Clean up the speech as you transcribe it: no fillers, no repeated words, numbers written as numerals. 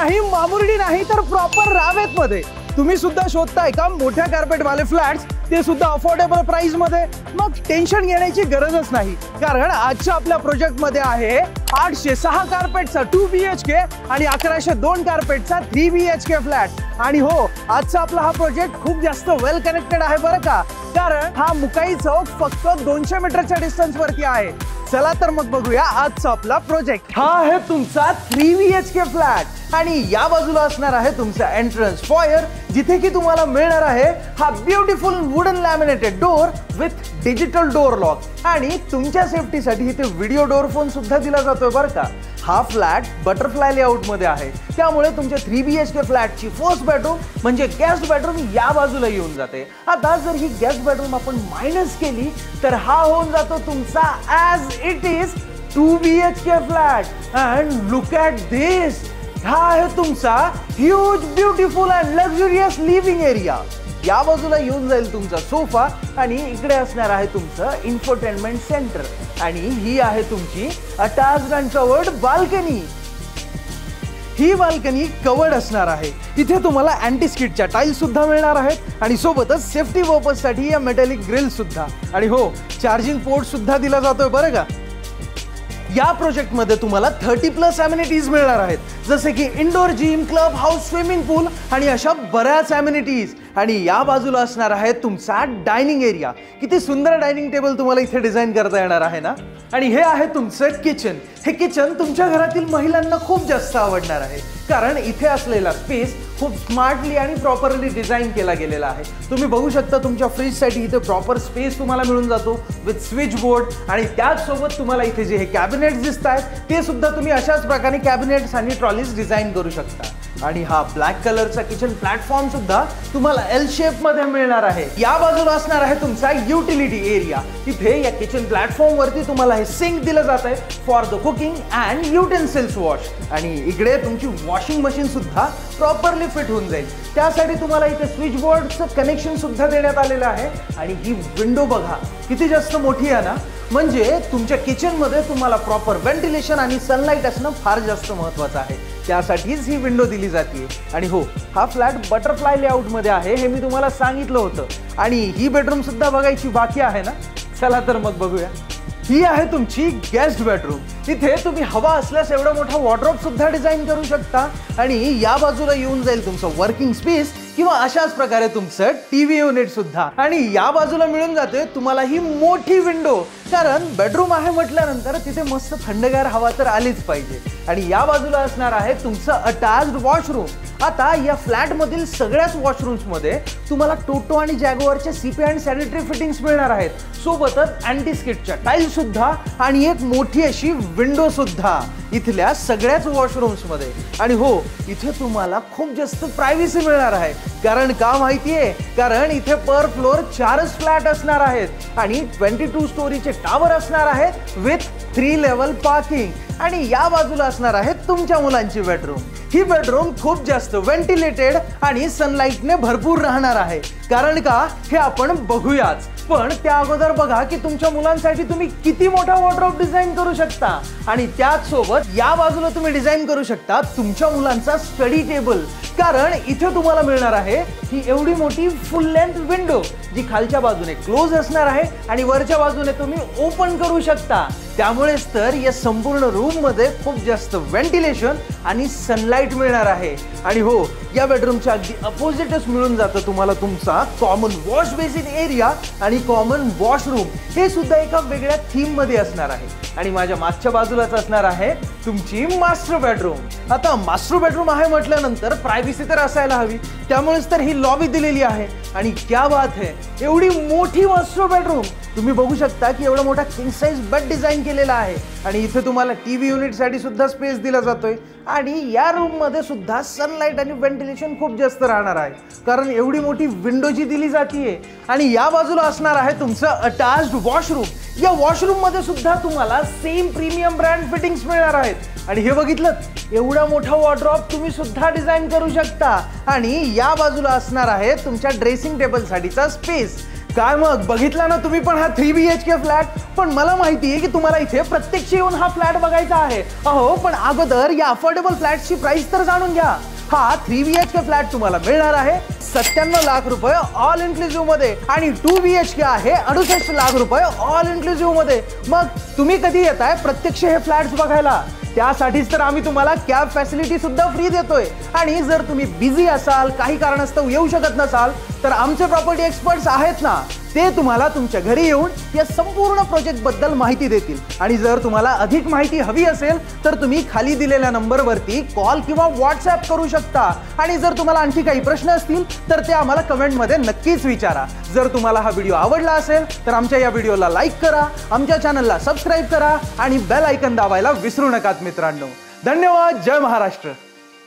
नाही, मामुर्डी नाही, तर प्रॉपर रावेत मध्ये तुम्ही सुद्धा शोधताय का मोठ्या कार्पेट वाले फ्लॅट्स, ते सुद्धा अफोर्डेबल प्राइस मध्ये? मग टेन्शन घेण्याची गरजच नाही, कारण आजच्या आपल्या प्रोजेक्ट मध्ये आहे 806 कार्पेटचा 2 BHK आणि 1102 कार्पेटचा 3 BHK फ्लॅट। आणि हो, आजचा आपला हा प्रोजेक्ट खूप जास्त वेल कनेक्टेड आहे बरं का, कारण हा मुकाई चौक फक्त 200 मीटरच्या डिस्टन्स वरती आहे। चला तर मग बघूया आजचा आपला प्रोजेक्ट। हा आहे तुमचा 3 BHK फ्लॅट आणि या बाजूला असणार आहे तुमचा एंट्रन्स फॉयर, जिथे की तुम्हाला मिळणार आहे हा beautiful wooden laminated door with digital door lock आणि तुमच्या सेफ्टीसाठी इथे व्हिडिओ डोर फोन सुद्धा दिला जातोय बरं का। हा फ्लॅट बटरफ्लाय लेआउट मध्ये आहे, त्यामुळे तुमच्या 3 BHK फ्लॅटची फर्स्ट बेडरूम म्हणजे गेस्ट बेडरूम या बाजूला येऊन जाते। आता जर ही गेस्ट बेडरूम आपण मायनस केली तर हा होऊन जातो तुमचा as it is 2 BHK flat. And look at this, हा आहे तुमचा huge beautiful and luxurious living area. या बाजूला येऊन जाईल तुमचा सोफा आणि इकडे असणार आहे तुमचं इन्फोटेनमेंट सेंटर आणि ही आहे तुमची attached and covered balcony. He balcony covered असणार आहे, इथे तुम्हाला अँटी स्किडच्या टाइल्स सुद्धा मिळणार आहेत आणि सोबतच सेफ्टी पर्पज साठी या मेटॅलिक ग्रिल सुद्धा आणि हो, चार्जिंग पोर्ट सुद्धा दिला जातोय बरं का। या प्रोजेक्ट मध्ये तुम्हाला 30+ अमेनिटीज मिळणार आहेत, जसे की indoor gym, club house, swimming pool आणि अशा बऱ्याच अमेनिटीज। आणि या बाजूला असणार आहे तुमचा डायनिंग एरिया। किती सुंदर डायनिंग टेबल तुम्हाला इथे डिझाइन करता येणार आहे ना। आणि हे आहे तुमचं किचन। हे किचन तुमच्या घरातील महिलांना खूप जास्त आवडणार आहे, कारण इथे असलेला स्पेस खूप स्मार्टली आणि प्रॉपरली डिझाइन केला गेलेला आहे। तुम्ही बघू शकता तुमच्या फ्रीज साठी इथे प्रॉपर स्पेस तुम्हाला मिळून जातो विथ स्विच बोर्ड आणि त्याच सोबत तुम्हाला इथे जे हे कॅबिनेट्स दिसतात ते सुद्धा तुम्ही अशाच प्रकारे कॅबिनेट्स आणि ट्रॉलीज डिझाइन करू शकता। आणि हा ब्लॅक कलरचा किचन प्लॅटफॉर्म सुद्धा तुम्हाला एल शेप मध्ये मिळणार आहे। या बाजूला असणार आहे तुमचा युटिलिटी एरिया। इथे या किचन प्लॅटफॉर्म वरती तुम्हाला हे सिंक दिलं जात आहे for the cooking and utensils wash आणि इकडे तुमची वॉशिंग मशीन सुद्धा प्रॉपरली फिट होऊन जाईल। त्यासाठी तुम्हाला इथे स्विच बोर्डचं कनेक्शन सुद्धा देण्यात आलेलं आहे। आणि ही विंडो बघा किती जास्त मोठी आहे ना, म्हणजे तुमच्या किचन मध्ये तुम्हाला प्रॉपर व्हेंटिलेशन आणि सनलाइट असणं फार जास्त महत्त्वाचं आहे, त्यासाठीच ही विंडो दिली जाते। आणि हो, हा फ्लॅट बटरफ्लाय लेआउट मध्ये आहे, हे मी तुम्हाला सांगितलं होतं। आणि ही बेडरूम सुद्धा बघायची बाकी आहे ना, चला तर मग बघूया। ही आहे तुमची गेस्ट बेडरूम। इथे तुम्ही हवा असल्यास एवढा मोठा वॉर्डरोब सुद्धा डिझाइन करू शकता आणि या बाजूला येऊन जाईल तुमचं वर्किंग स्पेस किंवा अशाच प्रकारे तुमचं टीव्ही युनिट सुद्धा। आणि या बाजूला मिळून जाते तुम्हाला ही मोठी विंडो, कारण बेडरूम आहे म्हटल्यानंतर तिथे मस्त थंडगार हवा तर आलीच पाहिजे। आणि या बाजूला असणार आहे तुमचं अटॅच्ड वॉशरूम। आता या फ्लॅट मधील सगळ्याच वॉशरूम्स मध्ये तुम्हाला टोटो आणि जॅग्वारचे सीपी अँड सॅनिटरी फिटिंग्स मिळणार आहेत, सोबतच अँटी स्किडच्या टाइल्स सुद्धा आणि एक मोठी अशी विंडो सुद्धा इथल्या सगळ्याच वॉशरूम्स मध्ये। आणि हो, इथे तुम्हाला खूप जास्त प्रायव्हसी मिळणार आहे, कारण का माहितीये, कारण इथे पर फ्लोर 4च फ्लॅट असणार आहेत आणि 22 स्टोरीचे टावर असणार आहेत विथ 3 लेवल पार्किंग। आणि या बाजूला असणार आहे तुमच्या मुलांची बेडरूम। ही बेडरूम खूप जास्त व्हेंटिलेटेड आणि सनलाइटने भरपूर राहणार आहे, कारण का हे आपण बघूयाच। पण त्या अगोदर बघा की तुमच्या मुलांसाठी तुम्ही किती मोठा वॉर्डरोब डिझाइन करू शकता आणि त्याच सोबत या बाजूला तुम्ही डिझाइन करू शकता तुमच्या मुलांचा स्टडी टेबल, कारण इथे तुम्हाला मिळणार आहे ही एवढी मोठी फुल लेंथ विंडो, जी खालच्या बाजूने क्लोज असणार आहे आणि वरच्या बाजूने तुम्ही ओपन करू शकता। त्यामुळेच तर या संपूर्ण रूम मध्ये खूप जास्त व्हेंटिलेशन आणि सनलाइट मिळणार आहे। आणि हो, या बेडरूमच्या अगदी अपोजिटच मिळून जातं तुम्हाला तुमचा कॉमन वॉश बेसिन एरिया आणि कॉमन वॉशरूम, हे सुद्धा एका वेगळ्या थीम मध्ये असणार आहे। आणि माझ्या मागच्या बाजूलाच असणार आहे तुमची मास्टर बेडरूम। आता मास्टर बेडरूम आहे म्हटल्यानंतर प्रायव्हसी तर असायला हवी, त्यामुळेच तर ही लॉबी दिलेली आहे। आणि क्या बात है, एवढी मोठी मास्टर बेडरूम तुम्ही बघू शकता की एवढा मोठा किंग साइज बेड डिझाइन केलेला आहे आणि इथे तुम्हाला टीव्ही युनिट साठी सुद्धा स्पेस दिला जातोय। आणि या रूम मध्ये सुद्धा सनलाइट आणि व्हेंटिलेशन खूप जास्त राहणार आहे, कारण एवढी मोठी विंडो जी दिली जाते। आणि या बाजूला असणार आहे तुमचं अटॅच्ड वॉशरूम। या वॉशरूम मध्ये सुद्धा तुम्हाला सेम प्रीमियम ब्रँड फिटिंग्स मिळणार आहेत। आणि हे बघितलं, एवढा मोठा वॉर्डरोब तुम्ही सुद्धा डिझाइन करू शकता। आणि या बाजूला असणार आहे तुमच्या ड्रेसिंग टेबल साठीचा स्पेस, काय मग बघितला ना तुम्ही पण हा 3 BHK फ्लॅट? पण मला माहिती आहे की तुम्हाला इथे प्रत्यक्ष येऊन हा फ्लॅट बघायचा आहे. अहो पण अगोदर या अफोर्डेबल फ्लॅटची प्राइस तर जाणून घ्या. हा 3 BHK फ्लॅट तुम्हाला मिळणार आहे 97 लाख रुपये ऑल इन्क्लुसिव्ह मध्ये आणि 2 BHK आहे 68 लाख रुपये ऑल इन्क्लुसिव्ह मध्ये. मग तुम्ही कधी येताय प्रत्यक्ष हे फ्लॅट्स बघायला? त्यासाठीच तर आम्ही तुम्हाला कॅब फॅसिलिटी सुद्धा फ्री देतोय. आणि जर तुम्ही बिझी असाल, काही कारणास्तव येऊ शकत नसाल, तर आमचे प्रॉपर्टी एक्सपर्ट्स आहेत ना, ते तुम्हाला तुमच्या घरी येऊन या संपूर्ण प्रोजेक्ट बद्दल माहिती देतील. आणि जर तुम्हाला अधिक माहिती हवी असेल तर तुम्ही खाली दिलेल्या नंबरवरती कॉल किंवा व्हॉट्सअप करू शकता. आणि जर तुम्हाला आणखी काही प्रश्न असतील तर ते आम्हाला कमेंटमध्ये नक्कीच विचारा. जर तुम्हाला हा व्हिडिओ आवडला असेल तर आमच्या या व्हिडिओला लाईक करा, आमच्या चॅनलला सबस्क्राईब करा आणि बेल आयकॉन दाबायला विसरू नका मित्रांनो. धन्यवाद. जय महाराष्ट्र.